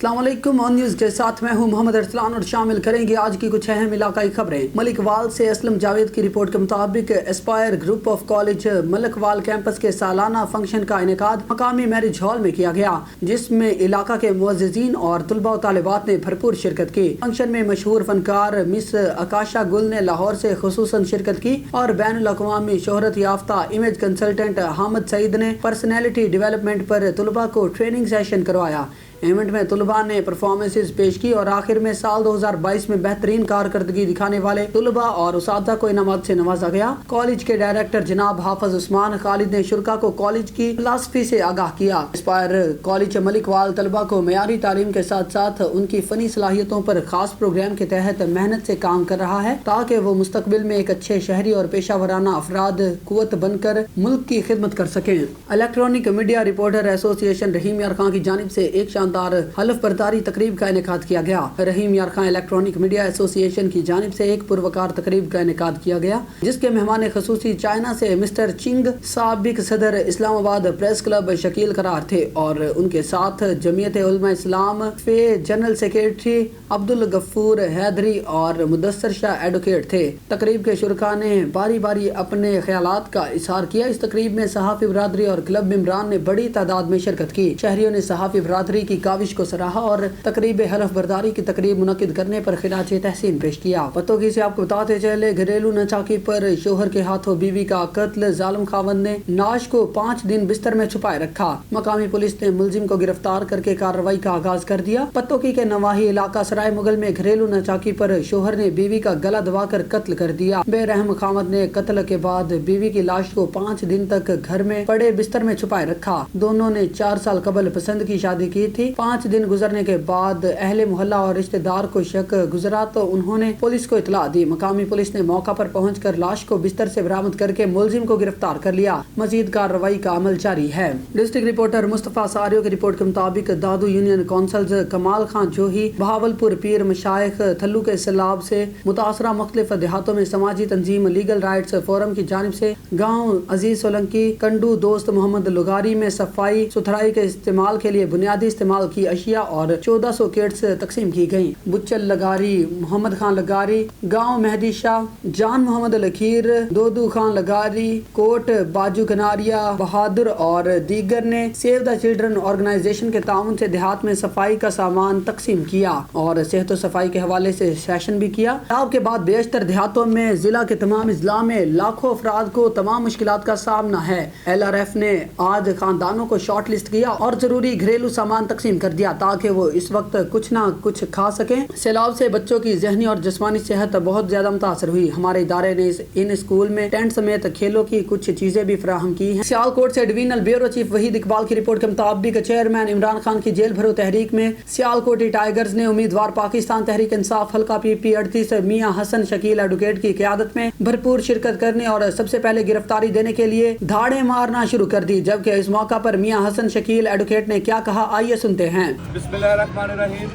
अस्सलाम वालेकुम। On news के साथ मैं हूं मोहम्मद अरसलान और शामिल करेंगे आज की कुछ अहम इलाकाई खबरें। मलिकवाल से असलम जावेद की रिपोर्ट के मुताबिक Aspire group of college Malikwal campus के सालाना फंक्शन का इनेकाद मकामी मैरिज हॉल में किया गया, जिसमें इलाका के मुअज़्ज़िज़ीन और तुलबा व तालिबात ने भरपूर शिरकत की। फंक्शन में मशहूर फनकार मिस आकाशा गुल ने लाहौर से खुसूसन शिरकत की और बैनुल अक़वामी शोहरत याफ्ता इमेज कंसल्टेंट हामिद सईद ने पर्सनैलिटी डेवलपमेंट पर तुलबा को ट्रेनिंग सेशन करवाया। इवेंट में तुलबा ने परफॉर्मेंसेस पेश की और आखिर में साल 2022 में बेहतरीन कारकर्दगी दिखाने वाले तुलबा और उसातिज़ा को इनामात से नवाजा गया। कॉलेज के डायरेक्टर जनाब हाफिज उस्मान खालिद ने शुरा को कॉलेज की फिलासफी से आगाह किया। एस्पायर कॉलेज मलिकवाल तलबा को मेयारी तालीम के साथ साथ उनकी फनी सलाहियतों पर खास प्रोग्राम के तहत मेहनत से काम कर रहा है ताकि वो मुस्तकबिल में एक अच्छे शहरी और पेशा वराना अफराद कुव्वत बनकर मुल्क की खिदमत कर सकें। इलेक्ट्रॉनिक मीडिया रिपोर्टर एसोसिएशन रहीम यार खां की जानिब से एक शानदार हलफ बर्दारी तकरीब का इनेकाद किया गया। रहीम यार खां इलेक्ट्रॉनिक मीडिया एसोसिएशन की जानिब से एक पुरवकार तकरीब का इनेकाद किया गया, जिसके मेहमान खसूसी चाइना से मिस्टर चिंग साबिक सदर इस्लामाबाद प्रेस क्लब शकील करार थे और उनके साथ जमीयत उलमा इस्लाम फे जनरल सेक्रेटरी अब्दुल गफूर हैदरी और मुदस्सर शाह एडवोकेट थे। तकरीब के शुरका ने बारी बारी अपने ख्यालात का इजहार किया। इस तकरीब में सहाफ़ी बरादरी और क्लब मेंबरान ने बड़ी तादाद में शिरकत की। शहरियों ने सहाफ़ी बरादरी की काविश को सराहा और तकरीब हलफ बर्दारी की तकरीब मुनक्किद करने पर खिराज तहसीन पेश किया। पतोगी से आपको बताते चले, घरेलू नचाकी पर शोहर के हाथों बीवी का कत्ल। जालिम खावंद ने नाश को 5 दिन बिस्तर में छुपाए रखा। मकामी पुलिस ने मुलजिम को गिरफ्तार करके कार्रवाई का आगाज कर दिया। पतोगी के नवाही इलाका सराय मुगल में घरेलू नचाकी पर शोहर ने बीवी का गला दबाकर कत्ल कर दिया। बेरहम खावंद ने कत्ल के बाद बीवी की लाश को 5 दिन तक घर में पड़े बिस्तर में छुपाए रखा। दोनों ने 4 साल कबल पसंद की शादी की थी। 5 दिन गुजरने के बाद अहले मोहल्ला और रिश्तेदार को शक गुजरा तो उन्होंने पुलिस को इतला दी। मकामी पुलिस ने मौका पर पहुंचकर लाश को बिस्तर से बरामद करके मुलजिम को गिरफ्तार कर लिया। मजीद कार्रवाई का अमल जारी है। डिस्ट्रिक्ट रिपोर्टर मुस्तफा सारियो की रिपोर्ट के मुताबिक दादू यूनियन काउंसिल कमाल खान जोही बहावलपुर पीर मशाइख थल्लू के सैलाब से मुतासरा मुख्तलिफ देहातों में समाजी तंजीम लीगल राइट्स फोरम की जानिब से गाँव अजीज सोलंकी कंडू दोस्त मोहम्मद लुगारी में सफाई सुथराई के इस्तेमाल के लिए बुनियादी इस्तेमाल की अशिया और 1400 किट्स तकसीम की गयी। बुच्चल लगारी, मोहम्मद खान लगारी, गाँव मेहदी शाह, जान मोहम्मद लखीर, दोदू खान लगारी, कोट बाजू कनारिया, बहादुर और दीगर ने सेव द चिल्ड्रन ऑर्गेनाइजेशन के ताउन से देहात में सफाई का सामान तकसीम किया और सेहत और सफाई के हवाले से सेशन भी किया। तब के बाद बेशतर देहातों में जिला के तमाम अजला में लाखों अफराद को तमाम मुश्किलात का सामना है। LRF ने आज खानदानों को शॉर्ट लिस्ट किया और जरूरी घरेलू सामान तकसीम कर दिया ताकि वो इस वक्त कुछ ना कुछ खा सकें। सैलाब से बच्चों की ज़हनी और जिस्मानी सेहत बहुत ज्यादा मुतासर हुई। हमारे इदारे ने इन स्कूल में टेंट समेत खेलों की कुछ चीजें भी फराहम की हैं। सियालकोट से divisional bureau chief Waheed Iqbal की रिपोर्ट के मुताबिक चेयरमैन इमरान खान की जेल भरो तहरीक में सियालकोटी टाइगर्स ने उम्मीदवार पाकिस्तान तहरीक इंसाफ हल्का PP 38 मियां हसन शकील एडवोकेट की क़यादत में भरपूर शिरकत करने और सबसे पहले गिरफ्तारी देने के लिए धाड़े मारना शुरू कर दी। जबकि इस मौका पर मियां हसन शकील एडवोकेट ने क्या कहा, आइए सुनते हैं। बिस्मिल्लाहिर्रहमानिर्रहीम,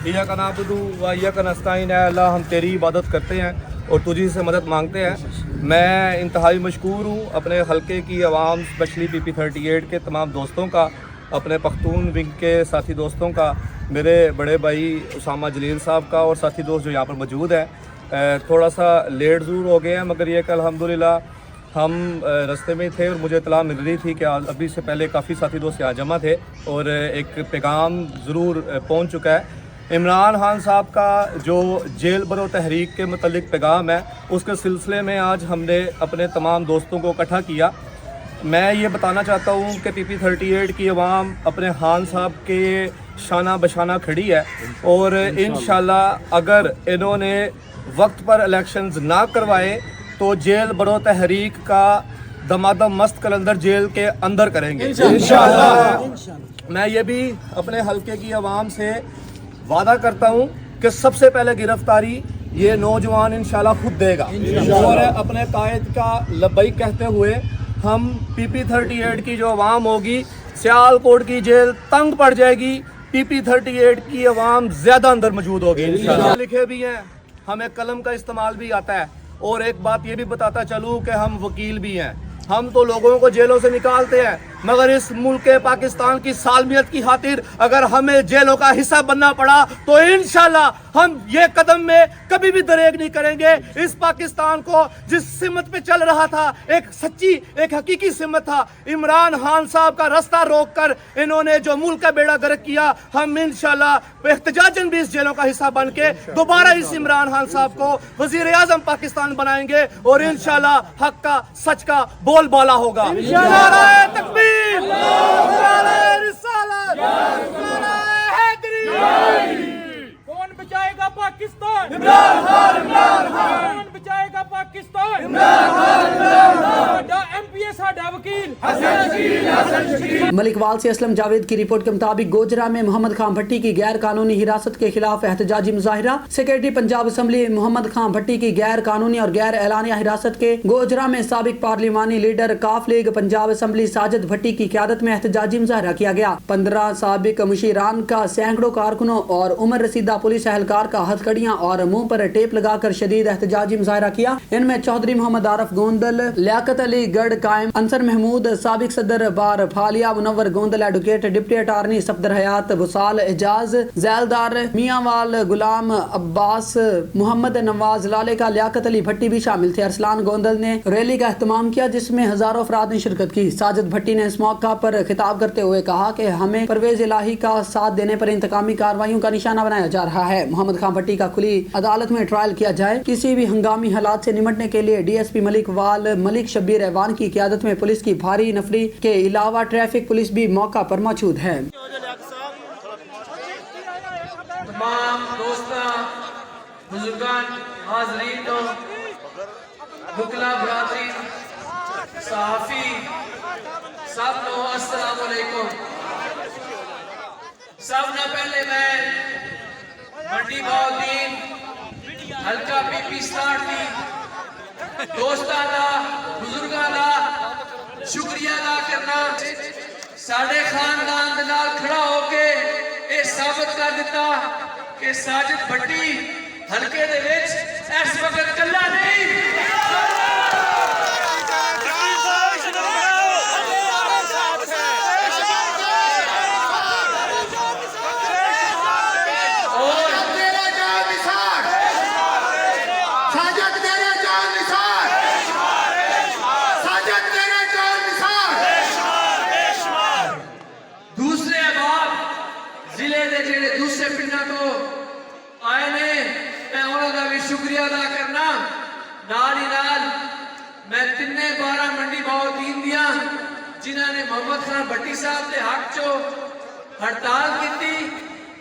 इय्याका नअबुदु व इय्याका नस्तईन। अल्लाह, हम तेरी इबादत करते हैं और तुझी से मदद मांगते हैं। मैं इंतहाई मशकूर हूँ अपने हलके की आवाम, स्पेशली PP 38 के तमाम दोस्तों का, अपने पख्तून विंग के साथी दोस्तों का, मेरे बड़े भाई उसामा जलील साहब का और साथी दोस्त जो यहाँ पर मौजूद हैं। थोड़ा सा लेट ज़रूर हो गए हैं, मगर ये कल अल्हम्दुलिल्लाह हम रास्ते में थे और मुझे इतला मिल रही थी कि अभी से पहले काफ़ी साथी दोस्त यहाँ जमा थे और एक पैगाम ज़रूर पहुँच चुका है। इमरान खान साहब का जो जेल बरो तहरीक के मुतल्लिक पैगाम है, उसके सिलसिले में आज हमने अपने तमाम दोस्तों को इकट्ठा किया। मैं ये बताना चाहता हूँ कि PP 38 की आवाम अपने खान साहब के शाना बशाना खड़ी है और इंशाल्लाह अगर इन्होंने वक्त पर इलेक्शंस ना करवाए तो जेल बरो तहरीक का दमादम मस्त कलंदर जेल के अंदर करेंगे इंशाअल्लाह। मैं ये भी अपने हलके की आवाम से वादा करता हूँ कि सबसे पहले गिरफ्तारी ये नौजवान इंशाल्लाह खुद देगा और अपने कायद का लब्बैक कहते हुए हम PP 38 की जो आवाम होगी, सियालकोट की जेल तंग पड़ जाएगी। PP 38 की आवाम ज्यादा अंदर मौजूद होगी इंशाल्लाह। लिखे भी हैं, हमें कलम का इस्तेमाल भी आता है और एक बात ये भी बताता चलूँ कि हम वकील भी हैं। हम तो लोगों को जेलों से निकालते हैं, मगर इस मुल्क पाकिस्तान की सालमियत की खातिर अगर हमें जेलों का हिस्सा बनना पड़ा तो इंशाल्लाह हम ये कदम में कभी भी दरेग नहीं करेंगे। इस पाकिस्तान को जिस सिमत पे चल रहा था, एक सच्ची एक हकीकी सिमत था, इमरान खान साहब का रास्ता रोक कर इन्होंने जो मुल्क का बेड़ा गर्क किया, हम इंशाल्लाह एहतजाजन भी इस जेलों का हिस्सा बन के दोबारा इस इमरान खान साहब को वजीर आजम पाकिस्तान बनाएंगे और इंशाल्लाह हक का सच का बोलबाला होगा। नारे तकबीर, नारे रिसालत, नारे हैदरी। कौन बचाएगा पाकिस्तान? इमरान खान, इमरान खान। कौन बचाएगा पाकिस्तान? इमरान खान, इमरान खान। साडा एमपी साडा वकील हसन शकील, हसन शकील। मलिकवाल से असलम जावेद की रिपोर्ट के मुताबिक गोजरा में मोहम्मद खान भट्टी की गैर कानूनी हिरासत के खिलाफ एहतजाजी मुजाहिरा। सेक्रेटरी पंजाब असम्बली मोहम्मद खान भट्टी की गैर कानूनी और गैर एलानिया हिरासत के गोजरा में साबिक पार्लिमानी लीडर काफ लीग पंजाब असम्बली साजिद भट्टी की क़यादत में एहतजाजी मुजाहिरा किया गया। 15 साबिक मुशीरान का सैकड़ों कारकुनों और उमर रसीदा पुलिस एहलकार का हथकड़ियां और मुंह पर टेप लगाकर शदीद एहतजाजी मुजाहिरा किया। इनमें चौधरी मोहम्मद आरफ गोंदल, लियाकत अली गढ़ कायम, अंसर महमूद, साबिक सदर bar Phalia, Munawar Gondal, advocate deputy attorney Safdar Hayat, Busal Ejaz, जैलदार मियांवाल, गुलाम अब्बास, मोहम्मद नवाज लाले का लियाकत अली भट्टी भी शामिल थे। अरसलान गोंदल ने रैली का एहतमाम किया जिसमें हजारों अफराद ने शिरकत की। साजिद भट्टी ने इस मौका पर खिताब करते हुए कहा कि हमें परवेज इलाही का साथ देने पर इंतकामी कार्रवाइयों का निशाना बनाया जा रहा है। मोहम्मद खान भट्टी का खुली अदालत में ट्रायल किया जाए। किसी भी हंगामी हालात से निपटने के लिए डीएसपी मलिकवाल मलिक शब्बीर ऐवान की क़यादत में पुलिस की भारी नफरी के अलावा ट्रैफिक पुलिस भी मौका पर मौजूद है। तमाम दोस्तां, बुजुर्गान, हाज़रीन तो बुकला बरादरी, सहाफ़ी सब नो अस्सलाम वालेकुम। सब ना पहले मैं मंडी बाउद्दीन हल्का पीपी स्टार्ट दी दोस्तां दा बुजुर्गां दा शुक्रिया अदा करना। साडे खानदान दे नाल खड़ा होके ये साबित कर दिता कि साजिद भट्टी हल्के दे विच इस वक्त कल्ला नहीं। दूसरे अहबाब जिले दे जेड़े दूसरे पिंडां तो आए ने, मैं उन्हां दा भी शुक्रिया अदा करना। नाल ही नाल मैं 3-12 मंडी बाउद्दीन दियां जिन्हां ने मोहम्मद खान भट्टी साहब दे हक चो हड़ताल की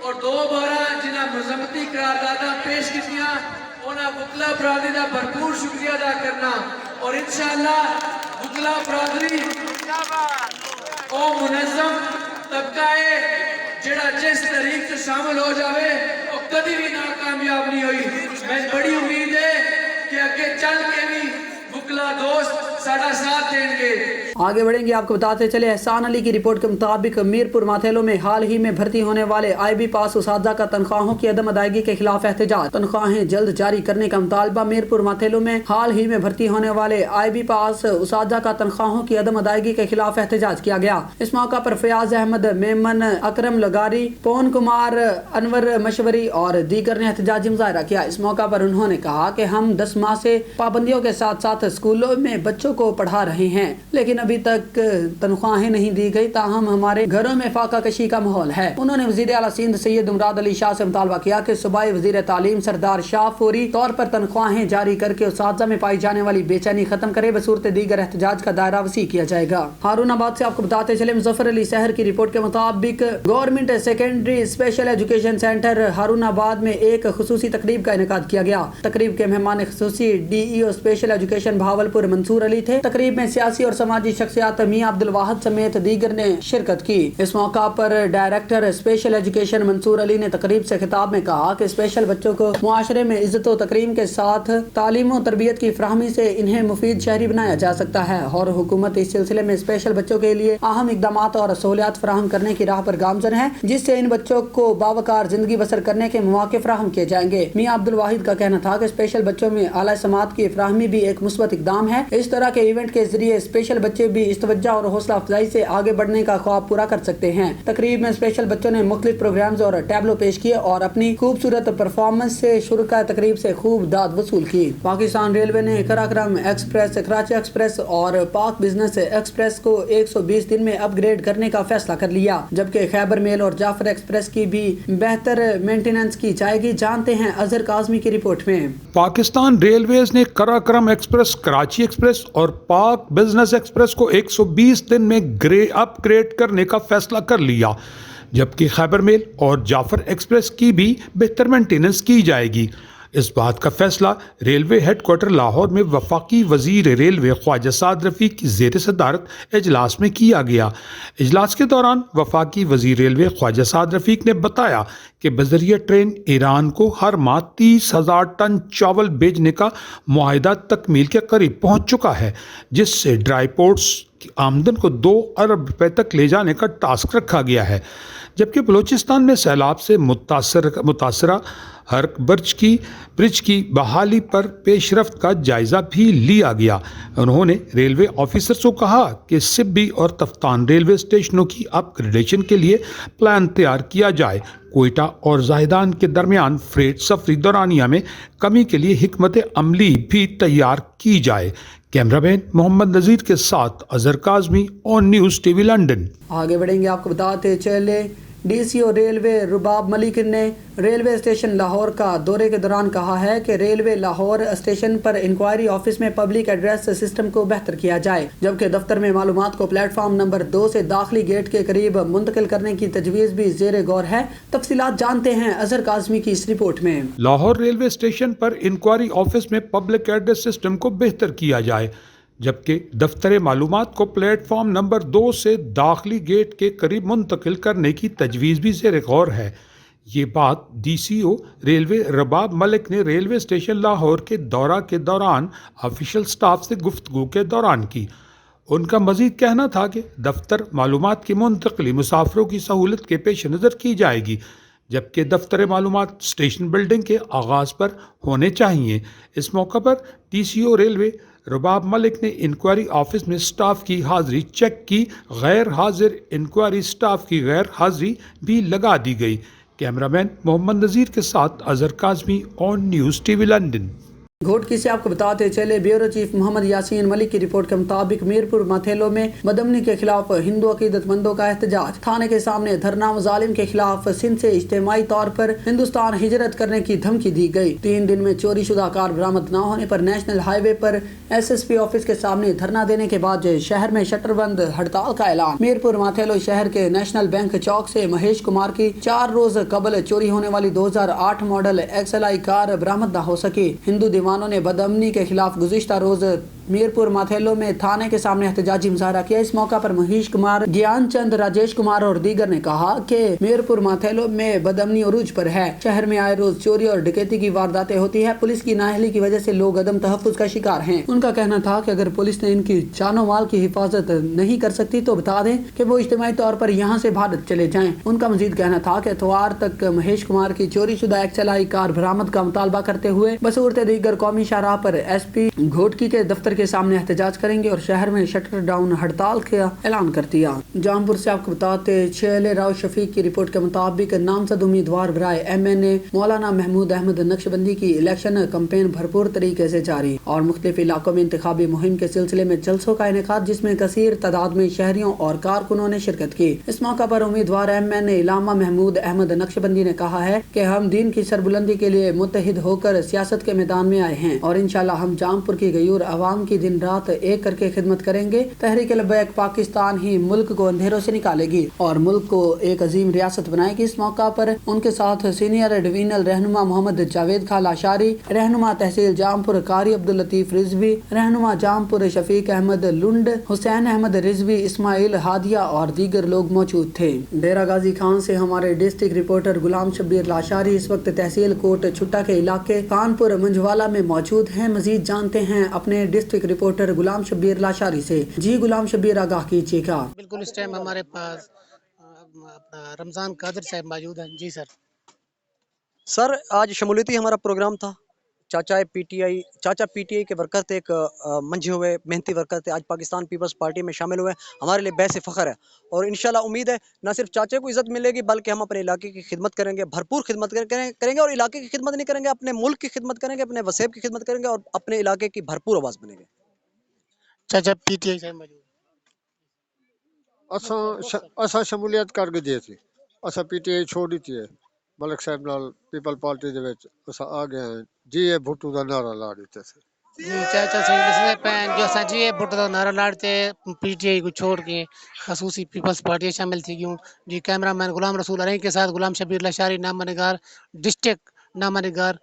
और 2-12 जिन्हां मजम्मती करारदादा पेश कीतियां, उन्हां बुकला बरादरी दा भरपूर शुक्रिया अदा करना। और इंशाअल्लाह बुकला बरादरी ओ मुनज़्ज़म तबका है जेड़ा जिस तरीक से शामिल हो जावे वो कभी भी नाकामयाब नहीं हुई। मैं बड़ी उम्मीद है कि आगे चल के भी बुकला दोस्त साडा साथ देंगे। आगे बढ़ेंगे, आपको बताते चले एहसान अली की रिपोर्ट के मुताबिक मीरपुर माथेलो में हाल ही में भर्ती होने वाले IB पास उसातिज़ा का तनख्वाहों की अदम अदायगी के खिलाफ एहतजाज। तनख्वाहें जल्द जारी करने का मुतालबा। मीरपुर माथेलो में हाल ही में भर्ती होने वाले IB पास उसातिज़ा का तनख्वाहों की अदम अदायगी के खिलाफ एहतजाज किया गया। इस मौका पर फयाज अहमद मेमन, अकरम लगारी, पवन कुमार, अनवर मशवरी और दीगर ने एहतजाजी मुजाहिरा किया। इस मौका पर उन्होंने कहा कि हम 10 माह से पाबंदियों के साथ साथ स्कूलों में बच्चों को पढ़ा रहे हैं, लेकिन अभी तक तनख्वाहें नहीं दी गई, ताहम हमारे घरों में फाका कशी का माहौल है। उन्होंने वज़ीर आला सिंध सैयद मुराद अली शाह से मुतालबा किया कि सूबाई वज़ीर तालीम सरदार शाह फौरी तौर पर तनख्वाहें जारी करके उसातिज़ा में पाई जाने वाली बेचैनी खत्म करे। बसूरत दीगर एहतजाज का दायरा वसी किया जाएगा। हारूनाबाद से आपको बताते चले मुजफ्फर अली सहर की रिपोर्ट के मुताबिक government secondary special education centre Harunabad में एक खुसूसी तकरीब का इनेकाद किया गया। तकरीब के मेहमान खुसूसी DEO special education Bahawalpur Mansoor Ali थे। तकरीब में सियासी और समाजी शख्सियात मियां अब्दुल वाहिद समेत दीगर ने शिरकत की। इस मौका पर director special education Mansoor Ali ने तकरीब से खिताब में कहा कि स्पेशल बच्चों को मुआशरे में इज्जत और तकरीम के साथ तालीम और तरबियत की फराहमी से इन्हें मुफीद शहरी बनाया जा सकता है और हुकूमत इस सिलसिले में स्पेशल बच्चों के लिए अहम इकदाम और सहूलियात फराहम करने की राह पर गामजन है, जिससे इन बच्चों को बावकार जिंदगी बसर करने के मौके फराहम किए जाएंगे। मियां अब्दुल वाहिद का कहना था कि स्पेशल बच्चों में आला समात की फराहमी भी एक मुस्बत इकदाम है। इस तरह तरह के इवेंट के जरिए स्पेशल बच्चे भी इस तवज्जो और हौसला अफजाई से आगे बढ़ने का ख्वाब पूरा कर सकते हैं। तकरीब में स्पेशल बच्चों ने मुख्तलिफ प्रोग्राम्स और टैबलो पेश किए और अपनी खूबसूरत परफॉर्मेंस से शुरका तकरीब से खूब दाद वसूल की। पाकिस्तान रेलवे ने कराक्रम एक्सप्रेस, कराची एक्सप्रेस और पाक बिजनेस एक्सप्रेस को 120 दिन में अपग्रेड करने का फैसला कर लिया, जबकि खैबर मेल और जाफर एक्सप्रेस की भी बेहतर मेंटेनेंस की जाएगी। जानते हैं अजहर काज़मी की रिपोर्ट में। पाकिस्तान रेलवेज ने कराक्रम एक्सप्रेस, कराची एक्सप्रेस और पाक बिजनेस एक्सप्रेस को 120 दिन में अपग्रेड करने का फैसला कर लिया, जबकि खैबर मेल और जाफर एक्सप्रेस की भी बेहतर मेंटेनेंस की जाएगी। इस बात का फैसला रेलवे हेडक्वार्टर लाहौर में वफाकी वजीर रेलवे ख्वाजा साद रफ़ीक की ज़ेर सदारत इजलास में किया गया। इजलास के दौरान वफाकी वजीर रेलवे ख्वाजा साद रफ़ीक ने बताया कि बज़रिया ट्रेन ईरान को हर माह 30,000 टन चावल भेजने का मुआहिदा तकमील के करीब पहुँच चुका है, जिससे ड्राई पोर्ट्स की आमदन को 2 अरब रुपए तक ले जाने का टास्क रखा गया है। जबकि बलूचिस्तान में सैलाब से मुतासरा हर ब्रिज की बहाली पर पेशरफ्त का जायजा भी लिया गया। उन्होंने रेलवे ऑफिसर्स को कहा कि सिब्बी और तफ्तान रेलवे स्टेशनों की अपग्रेडेशन के लिए प्लान तैयार किया जाए। कोयटा और जाहिदान के दरमियान फ्रेट सफरी दौरानिया में कमी के लिए हिकमत अमली भी तैयार की जाए। कैमरामैन मोहम्मद नज़ीर के साथ Azhar Kazmi on news TV London. आगे बढ़ेंगे, आपको बताते चले डीसीओ रेलवे रुबाब मलिक ने रेलवे स्टेशन लाहौर का दौरे के दौरान कहा है कि रेलवे लाहौर स्टेशन पर इंक्वायरी ऑफिस में पब्लिक एड्रेस सिस्टम को बेहतर किया जाए, जबकि दफ्तर में मालूमात को प्लेटफॉर्म नंबर 2 से दाखिली गेट के करीब मुंतकिल करने की तजवीज़ भी ज़ेरे गौर है। तफसीलात जानते हैं अजहर काज़मी की इस रिपोर्ट में। लाहौर रेलवे स्टेशन पर इंक्वायरी ऑफिस में पब्लिक एड्रेस सिस्टम को बेहतर किया जाए, जबकि दफ्तर मालूमात को प्लेटफॉर्म नंबर 2 से दाखिली गेट के करीब मुंतकिल करने की तजवीज़ भी ज़ेर गौर है। ये बात डीसीओ रेलवे रबाब मलिक ने रेलवे स्टेशन लाहौर के दौरा के दौरान ऑफिशियल स्टाफ से गुफ्तगू के दौरान की। उनका मजीद कहना था कि दफ्तर मालूमात की मुंतकली मुसाफिरों की सहूलत के पेश नज़र की जाएगी, जबकि दफ्तर मालूमात स्टेशन बिल्डिंग के आगाज़ पर होने चाहिए। इस मौका पर डीसीओ रेलवे रुबाब मलिक ने इंक्वायरी ऑफिस में स्टाफ की हाजिरी चेक की। गैर हाजिर इंक्वायरी स्टाफ की गैर हाजिरी भी लगा दी गई। कैमरामैन मोहम्मद नज़ीर के साथ Azhar Kazmi on news TV London. Ghotki से आपको बताते चले ब्यूरो चीफ मोहम्मद यासीन मलिक की रिपोर्ट के मुताबिक मीरपुर माथेलो में बदमनी के खिलाफ हिंदू अकीदतमंदों का एहतजाज। थाने के सामने धरना मुजालिम के खिलाफ सिंध से इज्तिमाई तौर पर हिंदुस्तान हिजरत करने की धमकी दी गई। 3 दिन में चोरी शुदा कार बरामद न होने पर नेशनल हाईवे पर SSP ऑफिस के सामने धरना देने के बाद शहर में शटर बंद हड़ताल का ऐलान। मीरपुर माथेलो शहर के नेशनल बैंक चौक से महेश कुमार की 4 रोज कबल चोरी होने वाली 2008 मॉडल XLI कार बरामद न हो सकी। हिंदू दीवानों ने बदअमनी के खिलाफ गुज़िश्ता रोज मीरपुर माथेलो में थाने के सामने एहतजाजी मुजाहरा किया। इस मौका पर महेश कुमार, ज्ञान चंद, राजेश कुमार और दीगर ने कहा कि मीरपुर माथेलो में बदअमनी उरूज पर है। शहर में आए रोज चोरी और डकैती की वारदातें होती है। पुलिस की नाअहली की वजह से लोग अदम तहफ़्फ़ुज़ का शिकार हैं। उनका कहना था कि अगर पुलिस ने इनकी जानो माल की हिफाजत नहीं कर सकती तो बता दें कि वो इज्तिमाई तौर पर यहाँ से भारत चले जाएं। उनका मजीद कहना था कि इतवार तक महेश कुमार की चोरी शुदा XLI कार बरामद का मुतालबा करते हुए बसूरत दीगर कौमी शाहराह पर SP घोटकी के दफ्तर के सामने एहतजाज करेंगे और शहर में शटर डाउन हड़ताल का ऐलान कर दिया। जौनपुर से आपको बताते चले राव शफीक की रिपोर्ट के मुताबिक नामजद उम्मीदवार बराए MNA मौलाना महमूद अहमद नक्शबंदी की इलेक्शन कैंपेन भरपूर तरीके से जारी और मुख्तलिफ इलाकों में इंतखाबी मुहिम के सिलसिले में जलसों का इनेकाद, जिसमें कसीर तादाद में शहरियों और कारकुनों ने शिरकत की। इस मौका पर उम्मीदवार MNA इलामा महमूद अहमद नक्शबंदी ने कहा है कि हम दीन की सरबुलंदी के लिए मुत्तहिद होकर सियासत के मैदान में आए हैं और इंशाल्लाह हम जामपुर की गयूर आवाम की दिन रात एक करके खिदमत करेंगे। तहरीक लब्बैक पाकिस्तान ही मुल्क को अंधेरों से निकालेगी और मुल्क को एक अजीम रियासत बनाएगी। इस मौका पर उनके साथ सीनियर डिवीजनल रहनुमा मोहम्मद जावेद खान लाशारी, रहनुमा तहसील जामपुर कारी अब्दुल लतीफ रिजवी, रहनुमा जामपुर शफीक अहमद लुंड, हुसैन अहमद रिजवी, इस्माइल हादिया और दीगर लोग मौजूद थे। डेरा गाजी खान से हमारे डिस्ट्रिक्ट रिपोर्टर गुलाम शब्बीर लाशारी इस वक्त तहसील कोट छुट्टा के इलाके कानपुर मंझवाला में मौजूद हैं। मजीद जानते हैं अपने डिस्ट्रिक्ट रिपोर्टर गुलाम शब्बीर लाशारी से। जी गुलाम शब्बीर, आगाह कीजिएगा। बिल्कुल, इस टाइम हमारे पास अपना रमजान कादिर साहब मौजूद हैं। जी सर। सर, आज शमूलियती हमारा प्रोग्राम था, चाचा पीटीआई के वर्कर थे, एक मंझे हुए मेहनती वर्कर थे, आज पाकिस्तान पीपल्स पार्टी में शामिल हुए। हमारे लिए बेहद फ़ख्र है और इंशाल्लाह उम्मीद है ना सिर्फ चाचे को इज़्ज़त मिलेगी बल्कि हम अपने इलाके की खिदमत करेंगे, भरपूर खिदमत करेंगे और इलाके की खिदमत नहीं करेंगे, अपने मुल्क की खिदमत करेंगे, अपने वसेब की खिदमत करेंगे और अपने इलाके की भरपूर आवाज़ बनेंगे। चाचा पीटीआई से मौजूद असा शमूलियत कर गए थे। असा पीटीआई छोड़ दी है मलिक साहब नाल पीपल पार्टी दे विच असा आ गए हैं जी ए भुट्टू दा नारा ला दिते थे। जी चाचा सही दसदे पैन जो असां जी भुट्टो दा नारा लाड़ते पीटीआई को छोड़ के खसूसी पीपल्स पार्टी शामिल थी गयूं। जी कैमरामैन गुलाम रसूल अरई के साथ गुलाम शबीर लाशारी, नामनगार डिस्ट्रिक्ट, नामनगार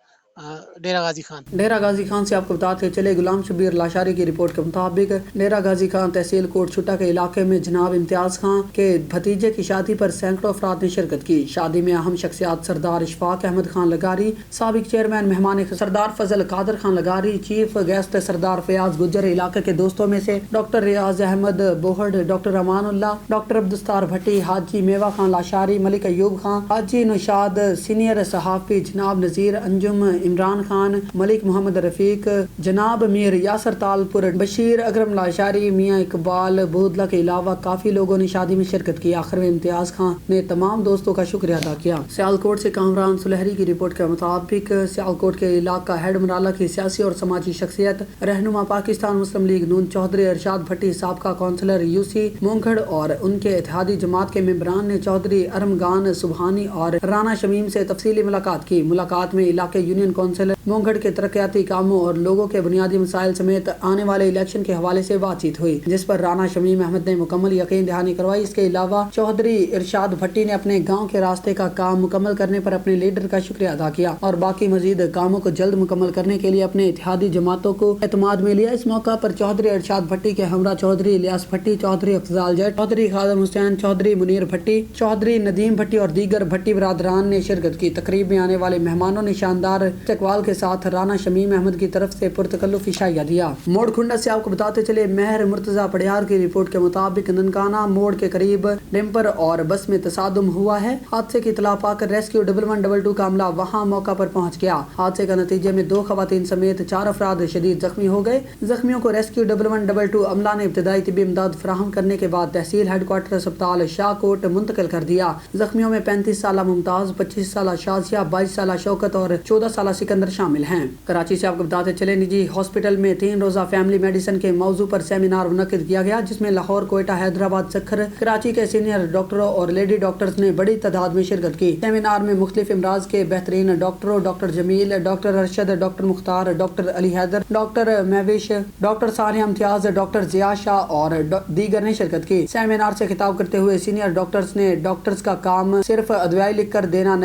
डेरा गाजी खान। डेरा गाजी खान से आपको बताते चले गुलाम शबीर लाशारी की रिपोर्ट के मुताबिक डेरा गाजी खान तहसील कोट छुट्टा के इलाके में जनाब इम्तियाज खान के भतीजे की शादी पर सैकड़ों अफराद ने शिरकत की। शादी में अहम शख्सियात सरदार इशफाक अहमद खान लगारी, साबिक चेयरमैन मेहमान सरदार फजल कादर खान लगारी, चीफ गेस्ट सरदार फयाज गुज्जर, इलाके के दोस्तों में से डॉक्टर रियाज अहमद बोहड़, डॉक्टर अमानुल्लाह, डॉक्टर अब्दुस्तार भट्टी, हाजी मेवा खान लाशारी, मलिक अयूब खान, हाजी नौशाद, सीनियर सहाफ़ी जनाब नज़ीर अंजुम, इमरान खान, मलिक मोहम्मद रफीक, जनाब मीर यासर तालपुर, बशीर अकरम लाशारी, मियाँ इकबाल बोदला के अलावा काफ़ी लोगों ने शादी में शिरकत की। आखिर में इम्तियाज खान ने तमाम दोस्तों का शुक्रिया अदा किया। सियालकोट से कामरान सुलहरी की रिपोर्ट के मुताबिक सियालकोट के इलाका हेड मराला की सियासी और समाजी शख्सियत रहनुमा पाकिस्तान मुस्लिम लीग नून चौधरी अरशाद भट्टी, साबका कौंसलर यूसी मोंगड़ और उनके इत्तेहादी जमात के मेंबरान ने चौधरी अरमगान सुबहानी और राना शमीम से तफसीली मुलाकात की। मुलाकात में इलाके यूनियन कौंसिल मोंगड़ के तरक्याती कामों और लोगों के बुनियादी मसाइल समेत आने वाले इलेक्शन के हवाले से बातचीत हुई, जिस पर राना शमीम अहमद ने मुकम्मल यकीन दहानी करवाई। इसके अलावा चौधरी इरशाद भट्टी ने अपने गाँव के रास्ते का काम मुकम्मल करने पर अपने लीडर का शुक्रिया अदा किया और बाकी मजीद कामों को जल्द मुकम्मल करने के लिए अपने इत्तेहादी जमातों को एतमाद में लिया। इस मौका पर चौधरी इरशाद भट्टी के हमरा चौधरी इलियास भट्टी, चौधरी अफजाल जट, चौधरी खादम हुसैन, चौधरी मुनीर भट्टी, चौधरी नदीम भट्टी और दीगर भट्टी बरादरान ने शिरकत की। तकरीब में आने वाले मेहमानों ने शानदार इस्तकबाल के साथ राना शमीम अहमद की तरफ से पुरतकल्लुफ इशाया दिया। मोड़ खुंडा से आपको बताते चले महर मुर्तजा पड़ियार की रिपोर्ट के मुताबिक ननकाना मोड़ के करीब डंपर और बस में तसादुम हुआ है। हादसे की इतला पाकर रेस्क्यू 1112 का अमला वहां मौका पर पहुंच गया। हादसे का नतीजे में 2 खवातीन समेत 4 अफराद शदीद जख्मी हो गए। जख्मियों को रेस्क्यू 1112 अमला ने इब्तदाई तिब्बी इमदाद फराहम करने के बाद तहसील हेडक्वार्टर अस्पताल शाहकोट मुंतकिल कर दिया। जख्मियों में 35 साल मुमताज, 25 साल शाजिया, 22 साल शौकत और 14 साल सिकंदर शामिल हैं। कराची से आपको बताते चले निजी हॉस्पिटल में 3 रोजा फैमिली मेडिसिन के मौजू पर सेमिनार मुनक्किद किया गया, जिसमें लाहौर, कोयटा, हैदराबाद, सखर, कराची के सीनियर डॉक्टरों और लेडी डॉक्टर्स ने बड़ी तादाद में शिरकत की। सेमिनार में मुख्तलिफ इमराज के बेहतरीन डॉक्टरों doctor Jamil, doctor Arshad, doctor Mukhtar, doctor Ali Haider, doctor Mahwish, doctor Sania Imtiaz, doctor Zia Shah और दीगर ने शिरकत की। सेमिनार से खिताब करते हुए सीनियर डॉक्टर्स ने डॉक्टर्स का काम सिर्फ दवाई लिख कर देना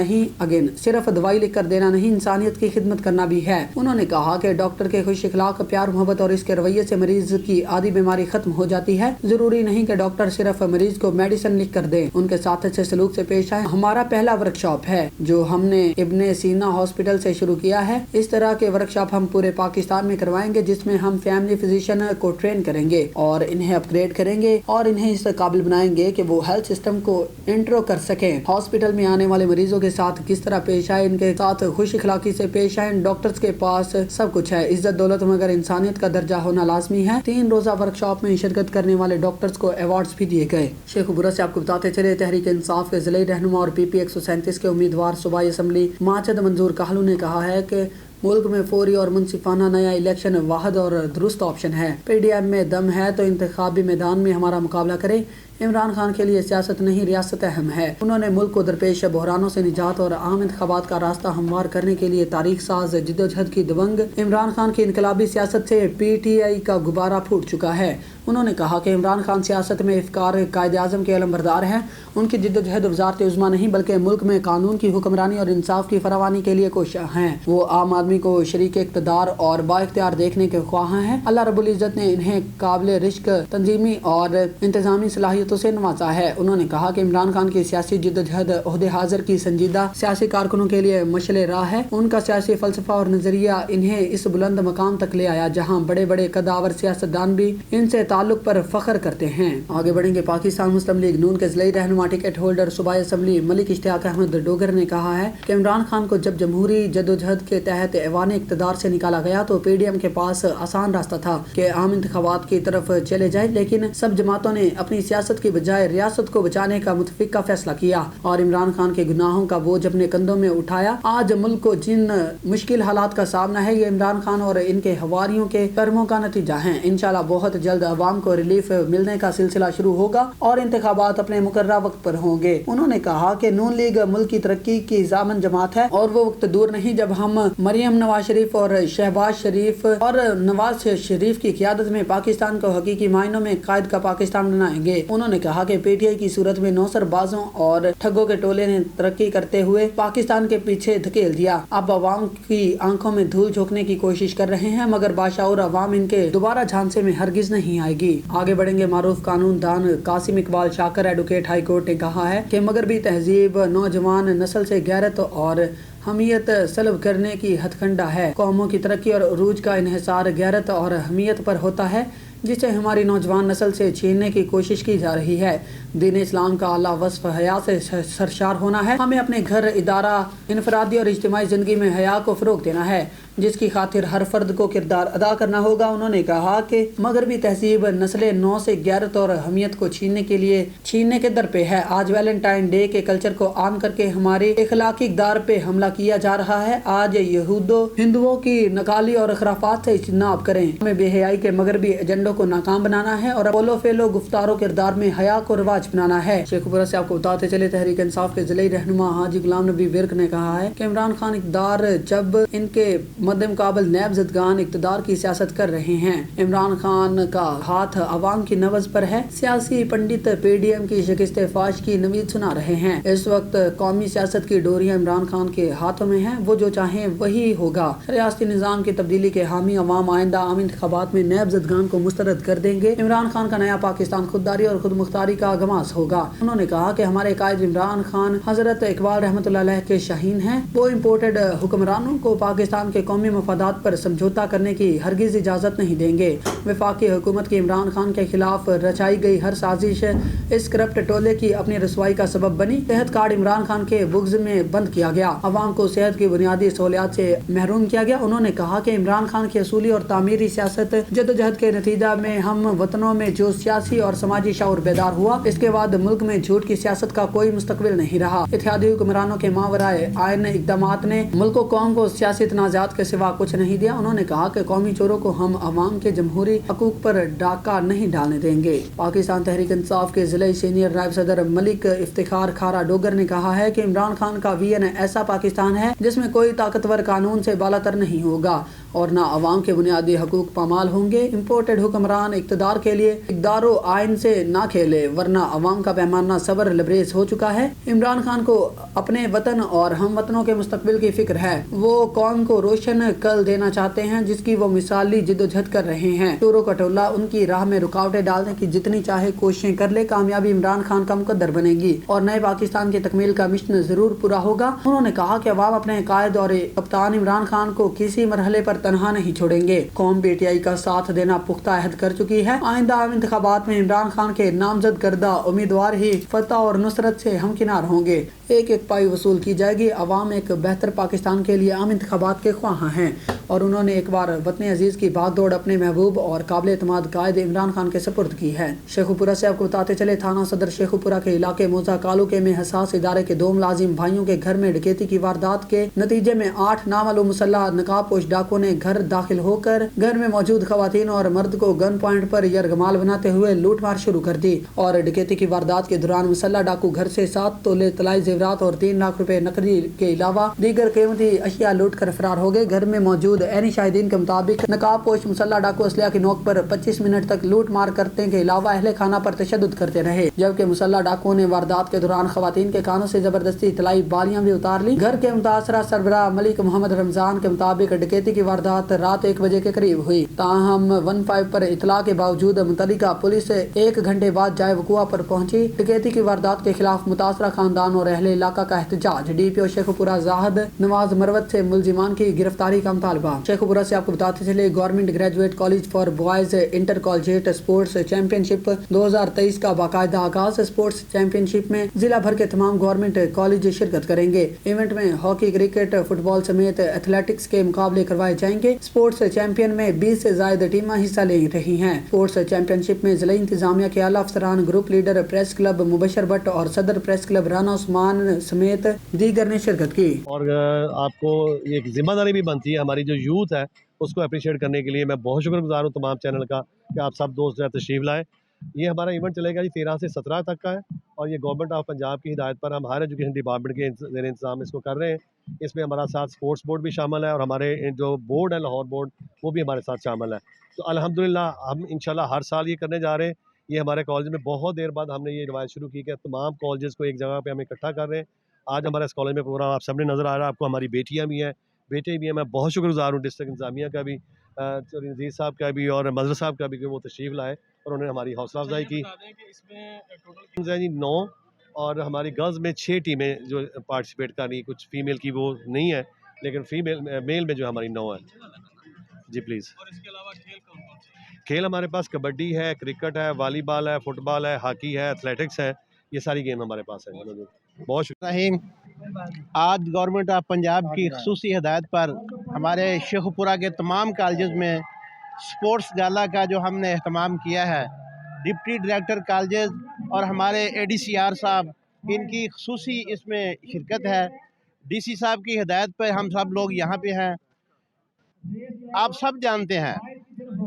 नहीं, इंसानियत की खिदमत करना भी है। उन्होंने कहा कि डॉक्टर के खुश इखलाक, प्यार, मोहब्बत और इसके रवैये से मरीज की आधी बीमारी खत्म हो जाती है। जरूरी नहीं कि डॉक्टर सिर्फ मरीज को मेडिसिन लिख कर दे, उनके साथ अच्छे सलूक से पेश आए। हमारा पहला वर्कशॉप है जो हमने इब्ने सीना हॉस्पिटल से शुरू किया है। इस तरह के वर्कशॉप हम पूरे पाकिस्तान में करवाएंगे, जिसमें हम फैमिली फिजिशियन को ट्रेन करेंगे और इन्हें अपग्रेड करेंगे और इन्हें इस काबिल बनाएंगे कि वो हेल्थ सिस्टम को इंट्रो कर सकें। हॉस्पिटल में आने वाले मरीजों के साथ किस तरह पेश आए, इनके साथ खुश इखलाकी से पेश आए। डॉक्टर्स के पास सब कुछ है, इज्जत दौलत मगर इंसानियत का दर्जा होना लाजमी है। 3 रोजा वर्कशॉप में शिरकत करने वाले डॉक्टर्स को अवार्ड्स भी दिए गए। शेखुपुरा से आपको बताते चले तहरीक इंसाफ के जिले रहनुमा और PP 137 के उम्मीदवार सूबाई असम्बली माचद मंजूर काहलू ने कहा है कि मुल्क में फौरी और मुनसिफाना नया इलेक्शन वाहद और दुरुस्त ऑप्शन है। PDM में दम है तो इंतखाबी मैदान में हमारा मुकाबला करें। इमरान खान के लिए सियासत नहीं, रियासत अहम है। उन्होंने मुल्क को दरपेश बहरानों से निजात और आम इंतखाबात का रास्ता हमवार करने के लिए तारीख साज जिद्दोजहद की दबंग इमरान खान की इनकलाबी सियासत से PTI का गुब्बारा फूट चुका है। उन्होंने कहा कि इमरान खान सियासत में इफ्कार कायदे आज़म के अलमबरदार हैं। उनकी जिद्दोजहद वज़ारत उज़्मा नहीं बल्कि मुल्क में कानून की हुक्मरानी और इंसाफ की फरावानी के लिए कोशिश हैं। वो आम आदमी को शरीक इक़्तिदार और बाइख्तियार देखने के ख्वाह हैं। अल्लाह रब्बुल इज़्ज़त ने इन्हें काबिल रिश्क तंजीमी और इंतज़ामी सलाहियत सहूलियतों से नवाजा है। उन्होंने कहा कि इमरान खान की सियासी जिद्दोजहद ओहदे हाजिर की संजीदा सियासी कारकुनों के लिए मशले राह है। उनका सियासी फलसफा और नजरिया इन्हें इस बुलंद मकाम तक ले आया जहाँ बड़े बड़े कदावर सियासतदान भी इनसे ताल्लुक पर फख्र करते हैं। आगे बढ़ेंगे। पाकिस्तान मुस्लिम लीग नून के ज़िले रहनुमा टिकट होल्डर सूबाई असम्बली मलिक इश्तियाक अहमद डोगर ने कहा है कि इमरान खान को जब जमहूरी जद्दोजहद के तहत ऐवान इक़्तिदार से निकाला गया तो PDM के पास आसान रास्ता था कि आम इंतखाबात की तरफ चले जाए, लेकिन सब जमातों ने अपनी सियासत की बजाय रियासत को बचाने का मुतफिका फैसला किया और इमरान खान के गुनाहों का बोझ अपने कंधों में उठाया। आज मुल्क को जिन मुश्किल हालात का सामना है ये इमरान खान और इनके हवारियों के कर्मों का नतीजा है। इंशाल्लाह बहुत जल्द अवाम को रिलीफ मिलने का सिलसिला शुरू होगा और इंतखाबात अपने मुकर्ररा वक्त पर होंगे। उन्होंने कहा कि नून लीग मुल्क की तरक्की की जामन जमात है और वो वक्त दूर नहीं जब हम मरियम नवाज शरीफ और शहबाज शरीफ और नवाज शरीफ की क़ियादत में पाकिस्तान को हकीकी मायनों में कायद का पाकिस्तान बनाएंगे। उन्होंने कहा कि PTI की सूरत में नौसरबाजों और ठगों के टोले ने तरक्की करते हुए पाकिस्तान के पीछे धकेल दिया। अब अवाम की आंखों में धूल झोंकने की कोशिश कर रहे हैं मगर बाशाऊर अवाम इनके दोबारा झांसे में हरगिज नहीं आएगी। आगे बढ़ेंगे। मारूफ कानून दान Qasim Iqbal शाकर advocate high court ने कहा है कि मगरबी तहजीब नौजवान नस्ल से गैरत और हमीयत सलब करने की हथकंडा है। कौमों की तरक्की और उरूज का इन्हिसार गैरत और हमीयत पर होता है जिसे हमारी नौजवान नस्ल से छीनने की कोशिश की जा रही है। दीन इस्लाम का आला वस्फ हया से सरशार होना है। हमें अपने घर, इदारा, इनफरादी और इज्तिमाई ज़िंदगी में हया को फ़रोग़ देना है जिसकी खातिर हर फर्द को किरदार अदा करना होगा। उन्होंने कहा कि मगरबी तहजीब नस्ल नौ से गैरत और हमीयत को छीनने के दर पे है। आज वैलेंटाइन डे के कल्चर को आम करके हमारे इखलाकी इक़दार पे हमला किया जा रहा है। आज हिंदुओं की नकाली और खराफात से इज्तनाब करें। हमें बेहयाई के मगरबी एजेंडों को नाकाम बनाना है और पोलो फेलो गुफ्तारो किरदार में हया को रिवाज बनाना है। शेखुपुरा से आपको बताते चले तहरीक इंसाफ के ज़िले रहनुमा हाजी गुलाम नबी विर्क ने कहा है कि इमरान खान इक़्तिदार जब इनके मद्दे मुकाबल नैब ज़दगान इक़्तिदार की सियासत कर रहे हैं। इमरान खान का हाथ अवाम की नब्ज़ पर है। सियासी पंडित PDM की शिकस्त फाश की नवीद सुना रहे हैं। इस वक्त कौमी सियासत की डोरियां इमरान खान के हाथों में हैं। वो जो चाहें वही होगा। रियासती निज़ाम की तब्दीली के हामी अवाम आइंदा आम इंतखाबात में नैब ज़दगान को मुस्तरद कर देंगे। इमरान खान का नया पाकिस्तान खुददारी और खुद मुख्तारी का गमास होगा। उन्होंने कहा कि हमारे कायद इमरान खान हजरत इकबाल रहमतुल्लाह अलैह के शाहीन हैं। वो इम्पोर्टेड हुक्मरानों को पाकिस्तान के कौमी मफादात पर समझौता करने की हरगिज इजाज़त नहीं देंगे। वफाकी हुकूमत की इमरान खान के खिलाफ रचाई गई हर साजिश इस करप्ट टोले की अपनी रसवाई का सबब बनी। सेहत कार्ड इमरान खान के बुग्ज में बंद किया गया। अवाम को सेहत की बुनियादी सहूलियात से महरूम किया गया। उन्होंने कहा कि इमरान खान की असूली और तामीरी सियासत जद्दोजहद के नतीजा में हम वतनों में जो सियासी और समाजी शऊर बेदार हुआ, इसके बाद मुल्क में झूठ की सियासत का कोई मुस्तकबिल नहीं रहा। इत्तेहादी हुक्मरानों के मावराए आयन इक़दामात ने मुल्क को कौम को सियासी तनाज़ात के सिवा कुछ नहीं दिया। उन्होंने कहा कि कौमी चोरों को हम अवाम के जमहूरी हकूक पर डाका नहीं डालने देंगे। पाकिस्तान तहरीक इंसाफ के ज़िले सीनियर नायब सदर मलिक इफ्तिखार खारा डोगर ने कहा है कि इमरान खान का VN ऐसा पाकिस्तान है जिसमें कोई ताकतवर कानून से बालातर नहीं होगा और ना अवाम के बुनियादी हकूक पामाल होंगे। इम्पोर्टेड हुक्मरान इक़्तिदार के लिए इक़्तिदारो आइन से ना खेले वरना अवाम का पैमाना सबर लबरेज हो चुका है। इमरान खान को अपने वतन और हम वतनों के मुस्तकबिल की फिक्र है। वो कौम को रोशन कल देना चाहते हैं जिसकी वो मिसाली जिद्दोजहद कर रहे हैं। चोरों का टोला उनकी राह में रुकावटें डालने की जितनी चाहे कोशिशें कर ले, कामयाबी इमरान खान का मुकद्दर बनेगी और नए पाकिस्तान की तकमील का मिशन जरूर पूरा होगा। उन्होंने कहा कि अवाम अपने कायद और कप्तान इमरान खान को किसी मरहले पर तनहा नहीं छोड़ेंगे। कौम PTI का साथ देना पुख्ता अहद कर चुकी है। आइंदा आम इंतखाबात में इमरान खान के नामजद करदा उम्मीदवार ही फतह और नुसरत से हमकिनार होंगे। एक एक पाई वसूल की जाएगी। अवाम एक बेहतर पाकिस्तान के लिए आम इंतखाबात के ख्वाहां हैं और उन्होंने एक बार वतन अजीज की भागदौड़ अपने महबूब और काबिल एतमाद कायद इमरान खान के सपुर्द की है। शेखुपुरा से आपको बताते चले थाना सदर शेखुपुरा के इलाके मोजा कालुके में हसास इदारे के 2 मुलाजिम भाइयों के घर में डकैती की वारदात के नतीजे में 8 नामालूम मुसल्लह नकाबपोश डाकुओं ने घर दाखिल होकर घर में मौजूद खवातीन और मर्द को गन पॉइंट पर यरगमाल बनाते हुए लूट मार शुरू कर दी और डकैती की वारदात के दौरान मुसल्लह डाकू घर से 7 तोले तलाई जेवरात और 3 लाख रुपए नकदी के अलावा दीगर कीमती अशिया लूट कर फरार हो गए। घर में मौजूद موجود عینی شاہدین کے مطابق نقاب پوش مسلح ڈاکو اسلحہ کی نوک پر 25 منٹ تک لوٹ مار کرنے کے علاوہ اہل خانہ پر تشدد کرتے رہے، جبکہ مسلح ڈاکو نے واردات کے دوران خواتین کے کانوں سے زبردستی اطلاعی بالیاں بھی اتار لی۔ گھر کے متاثرہ سربراہ ملک محمد رمضان کے مطابق ڈکیتی کی واردات رات 1 بجے کے قریب ہوئی، تاہم 15 پر اطلاع کے باوجود متعلقہ پولیس 1 گھنٹے بعد جائے وقوع پر پہنچی۔ ڈکیتی کی واردات کے خلاف متاثرہ خاندان اور اہل علاقہ کا احتجاج۔ ڈی پی او شیخ پورہ زاہد نواز مروت سے ملزمان کی گرفتاری کا مطالبہ۔ شیخ پورہ سے آپ کو بتاتے چلے government graduate college for boys inter collegiate sports championship 2023 کا باقاعدہ آغاز۔ اسپورٹس چیمپئن شپ میں ضلع بھر کے تمام گورنمنٹ کالج شرکت کریں گے۔ ایونٹ میں ہاکی، کرکٹ، فٹ بال سمیت ایتھلیٹکس کے مقابلے کروائے جائیں گے۔ اسپورٹس چیمپئن میں 20 سے زائد ٹیمیں حصہ لے رہی ہیں۔ اسپورٹس چیمپئن شپ میں ضلعی انتظامیہ کے اعلیٰ افسران، group leader press club Mubashir but اور صدر پریس کلب رانا عثمان سمیت دیگر نے شرکت کی۔ اور آپ کو ایک ذمہ داری بھی بنتی ہے ہماری جو یوتھ ہے اس کو اپریشیٹ کرنے کے لیے میں بہت شکر گزار ہوں تمام چینل کا کہ آپ سب دوست جو ہے تشریف لائے۔ یہ ہمارا ایونٹ چلے گا 13 سے 17 تک کا ہے اور یہ گورنمنٹ آف پنجاب کی ہدایت پر ہم ہائر ایجوکیشن ڈپارٹمنٹ کے زیر انتظام اس کو کر رہے ہیں۔ اس میں ہمارا ساتھ اسپورٹس بورڈ بھی شامل ہے اور ہمارے جو بورڈ ہے لاہور بورڈ وہ بھی ہمارے ساتھ شامل ہے۔ تو الحمدللہ ہم انشاءاللہ ہر سال یہ کرنے جا رہے ہیں۔ یہ ہمارے کالج میں بہت دیر بعد ہم نے یہ روایت شروع کی کہ تمام کالجز کو ایک جگہ پہ ہم اکٹھا کر رہے ہیں۔ آج ہمارے اس کالج میں پروگرام آپ سب نے نظر آ رہا ہے، آپ کو ہماری بیٹیاں بھی ہیں، بیٹے بھی ہیں۔ میں بہت شکر گزار ہوں ڈسٹرکٹ انتظامیہ کا بھی، نذیر صاحب کا بھی اور مظہر صاحب کا بھی کہ وہ تشریف لائے اور انہوں نے ہماری حوصلہ افزائی کی۔ اس میں 9 اور ہماری گرلز میں 6 ٹیمیں جو پارٹیسپیٹ کر رہی، کچھ فیمیل کی وہ نہیں ہے لیکن میل میں جو ہماری 9 ہے۔ جی پلیز۔ اور اس کے علاوہ کھیل ہمارے پاس کبڈی ہے، کرکٹ ہے، والی بال ہے، فٹ بال ہے، ہاکی ہے، ایتھلیٹکس ہے، یہ ساری گیم ہمارے پاس ہے۔ بہت شکریہ۔ آج گورنمنٹ آف پنجاب کی خصوصی ہدایت پر ہمارے شیخ پورہ کے تمام کالجز میں سپورٹس گالا کا جو ہم نے اہتمام کیا ہے، ڈپٹی ڈائریکٹر کالجز اور ہمارے اے ڈی سی آر صاحب ان کی خصوصی اس میں شرکت ہے۔ ڈی سی صاحب کی ہدایت پہ ہم سب لوگ یہاں پہ ہیں۔ آپ سب جانتے ہیں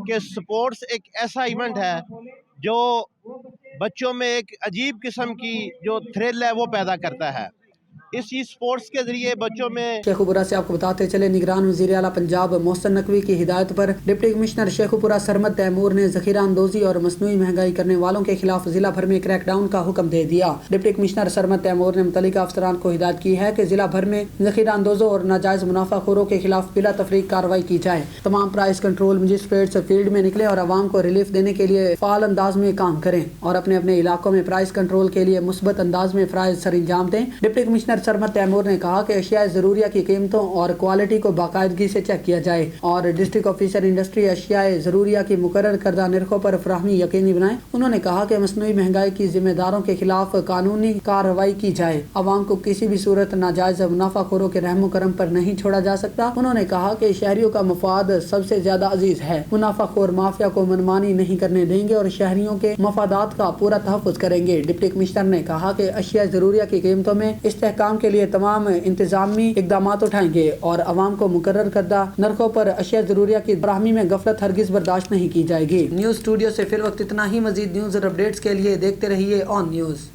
کہ سپورٹس ایک ایسا ایونٹ ہے جو بچوں میں ایک عجیب قسم کی جو تھرل ہے وہ پیدا کرتا ہے۔ اسی سپورٹس کے ذریعے بچوں میں شیخ پورہ سے آپ کو بتاتے چلے نگران وزیر اعلیٰ پنجاب محسن نقوی کی ہدایت پر ڈپٹی کمشنر شیخ پورہ سرمد تیمور نے ذخیرہ اندوزی اور مصنوعی مہنگائی کرنے والوں کے خلاف ضلع بھر میں کریک ڈاؤن کا حکم دے دیا۔ ڈپٹی کمشنر سرمد تیمور نے متعلقہ افسران کو ہدایت کی ہے کہ ضلع بھر میں ذخیرہ اندوزوں اور ناجائز منافع خوروں کے خلاف بلا تفریق کارروائی کی جائے۔ تمام پرائز کنٹرول مجسٹریٹس فیلڈ میں نکلیں اور عوام کو ریلیف دینے کے لیے فعال انداز میں کام کریں اور اپنے اپنے علاقوں میں پرائز کنٹرول کے لیے مثبت انداز میں فرائض سر انجام دیں۔ ڈپٹی کمشنر سرمد تیمور نے کہا کہ اشیاء ضروریہ کی قیمتوں اور کوالٹی کو باقاعدگی سے چیک کیا جائے اور ڈسٹرکٹ آفیسر انڈسٹری اشیاء ضروریہ کی مقرر کردہ نرخوں پر فراہمی یقینی بنائیں۔ انہوں نے کہا کہ مصنوعی مہنگائی کی ذمہ داروں کے خلاف قانونی کارروائی کی جائے۔ عوام کو کسی بھی صورت ناجائز منافع خوروں کے رحم و کرم پر نہیں چھوڑا جا سکتا۔ انہوں نے کہا کہ شہریوں کا مفاد سب سے زیادہ عزیز ہے۔ منافع خور مافیا کو منمانی نہیں کرنے دیں گے اور شہریوں کے مفادات کا پورا تحفظ کریں گے۔ ڈپٹی کمشنر نے کہا کہ اشیاء ضروریہ کی قیمتوں میں استحکام کے لیے تمام انتظامی اقدامات اٹھائیں گے اور عوام کو مقرر کردہ نرخوں پر اشیاء ضروریہ کی فراہمی میں غفلت ہرگز برداشت نہیں کی جائے گی۔ نیوز اسٹوڈیو سے فی الوقت اتنا ہی۔ مزید نیوز اور اپڈیٹس کے لیے دیکھتے رہیے آن نیوز۔